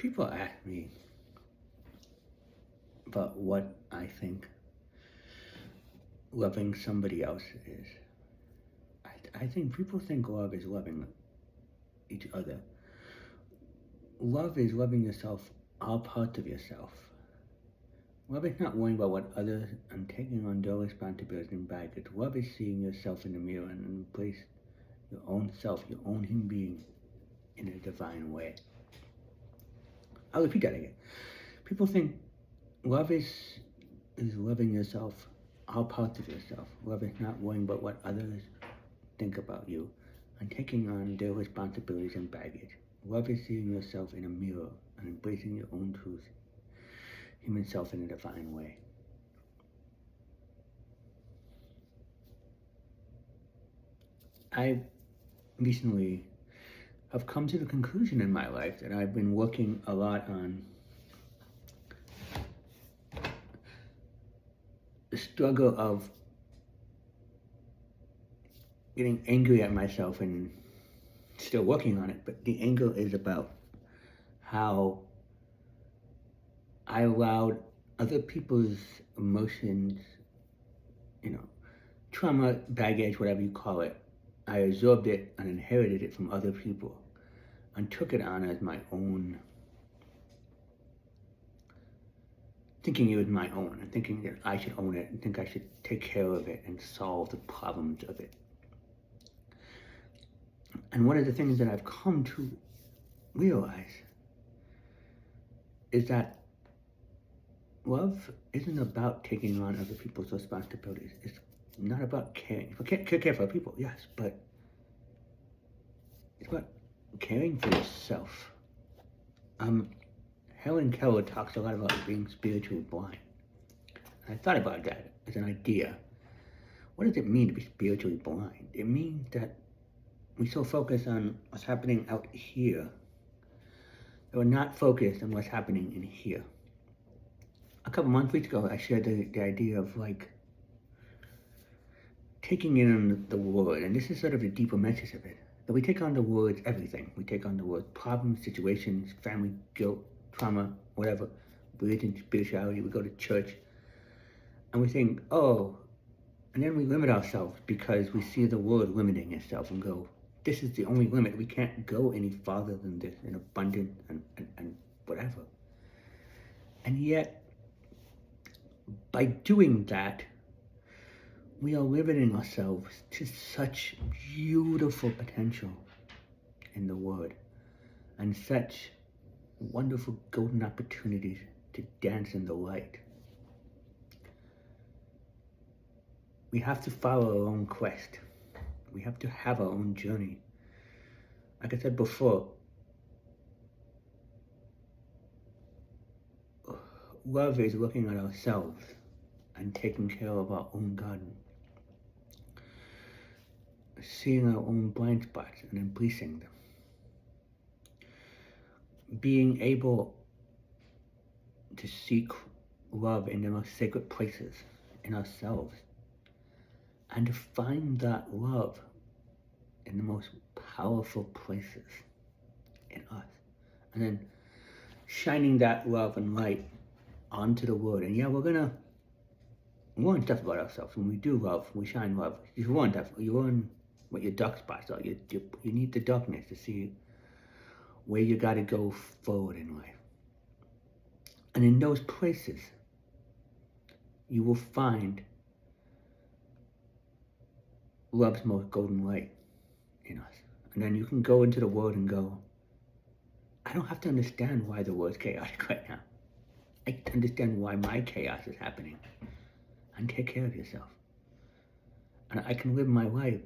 People ask me about what I think loving somebody else is. I think people think love is loving each other. Love is loving yourself, all parts of yourself. Love is not worrying about what others and taking on their responsibilities and baggage. Love is seeing yourself in the mirror and embrace your own self, your own human being in a divine way. I'll repeat that again. People think love is loving yourself, all parts of yourself. Love is not worrying about what others think about you and taking on their responsibilities and baggage. Love is seeing yourself in a mirror and embracing your own truth, human self in a divine way. I recently have come to the conclusion in my life that I've been working a lot on the struggle of getting angry at myself and still working on it, but the anger is about how I allowed other people's emotions, trauma, baggage, whatever you call it. I absorbed it and inherited it from other people and took it on as my own, thinking it was my own and thinking that I should own it and think I should take care of it and solve the problems of it. And one of the things that I've come to realize is that love isn't about taking on other people's responsibilities. It's not about caring. Care for people, yes, but it's about caring for yourself. Helen Keller talks a lot about being spiritually blind. And I thought about that as an idea. What does it mean to be spiritually blind? It means that we so focus on what's happening out here that we're not focused on what's happening in here. A couple weeks ago, I shared the idea of taking in the word, and this is sort of the deeper message of it, that we take on the words everything. We take on the words problems, situations, family, guilt, trauma, whatever, religion, spirituality. We go to church, and we think, oh, and then we limit ourselves because we see the word limiting itself and go, this is the only limit. We can't go any farther than this in abundance and whatever. And yet, by doing that, we are limiting ourselves to such beautiful potential in the word and such wonderful golden opportunities to dance in the light. We have to follow our own quest. We have to have our own journey. Like I said before, love is looking at ourselves and taking care of our own garden. Seeing our own blind spots and embracing them. Being able to seek love in the most sacred places in ourselves. And to find that love in the most powerful places in us. And then shining that love and light onto the world. And yeah, we learn stuff about ourselves. When we do love, we shine love. You learn stuff. You learn what your dark spots are. You need the darkness to see where you got to go forward in life. And in those places, you will find love's most golden light in us. And then you can go into the world and go, I don't have to understand why the world's chaotic right now. I understand why my chaos is happening. And take care of yourself. And I can live my life.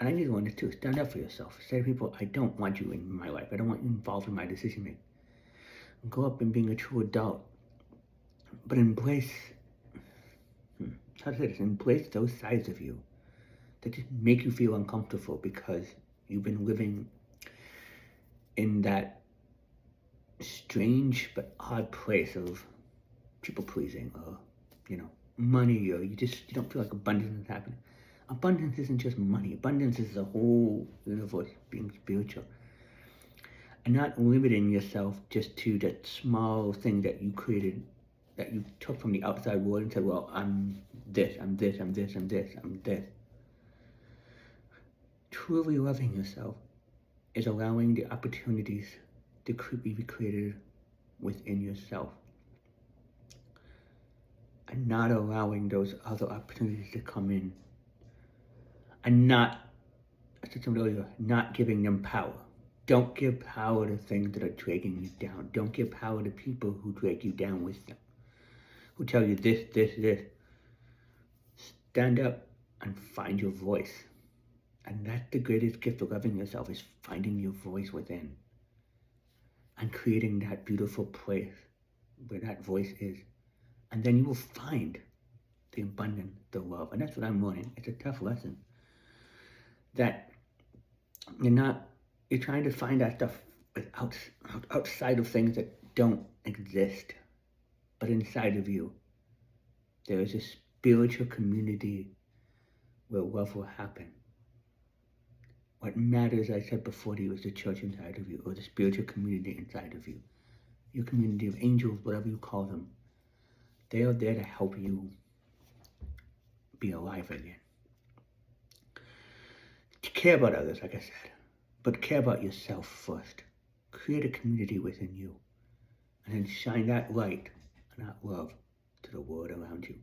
And I need to learn this too. Stand up for yourself. Say to people, I don't want you in my life. I don't want you involved in my decision making. Grow up in being a true adult. But embrace, how to say this, embrace those sides of you that just make you feel uncomfortable because you've been living in that strange but odd place of people pleasing or, money, or you don't feel like abundance is happening. Abundance isn't just money. Abundance is the whole universe being spiritual. and not limiting yourself just to that small thing that you created, that you took from the outside world and said, well, I'm this, I'm this, I'm this, I'm this, I'm this. Truly loving yourself is allowing the opportunities to be created within yourself, and not allowing those other opportunities to come in, and not, I said something earlier, not giving them power. Don't give power to things that are dragging you down. Don't give power to people who drag you down with them, who tell you this, this, this. Stand up and find your voice. And that's the greatest gift of loving yourself, is finding your voice within and creating that beautiful place where that voice is. And then you will find the abundance, the love. And that's what I'm learning. It's a tough lesson. That you're trying to find that stuff outside of things that don't exist. But inside of you, there is a spiritual community where love will happen. What matters, I said before to you, is the church inside of you, or the spiritual community inside of you. Your community of angels, whatever you call them. They are there to help you be alive again. To care about others, like I said, but care about yourself first. Create a community within you, and then shine that light and that love to the world around you.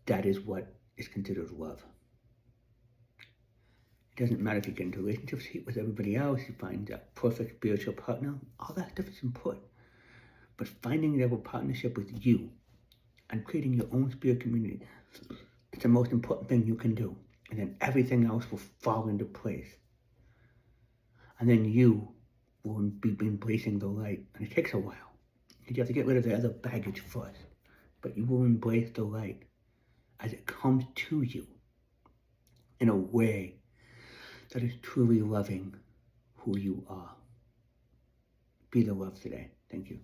That is what is considered love. It doesn't matter if you get into relationships with everybody else, you find a perfect spiritual partner, all that stuff is important. But finding that partnership with you and creating your own spirit community, it's the most important thing you can do. And then everything else will fall into place. And then you will be embracing the light. And it takes a while. You have to get rid of the other baggage first. But you will embrace the light as it comes to you in a way that is truly loving who you are. Be the love today. Thank you.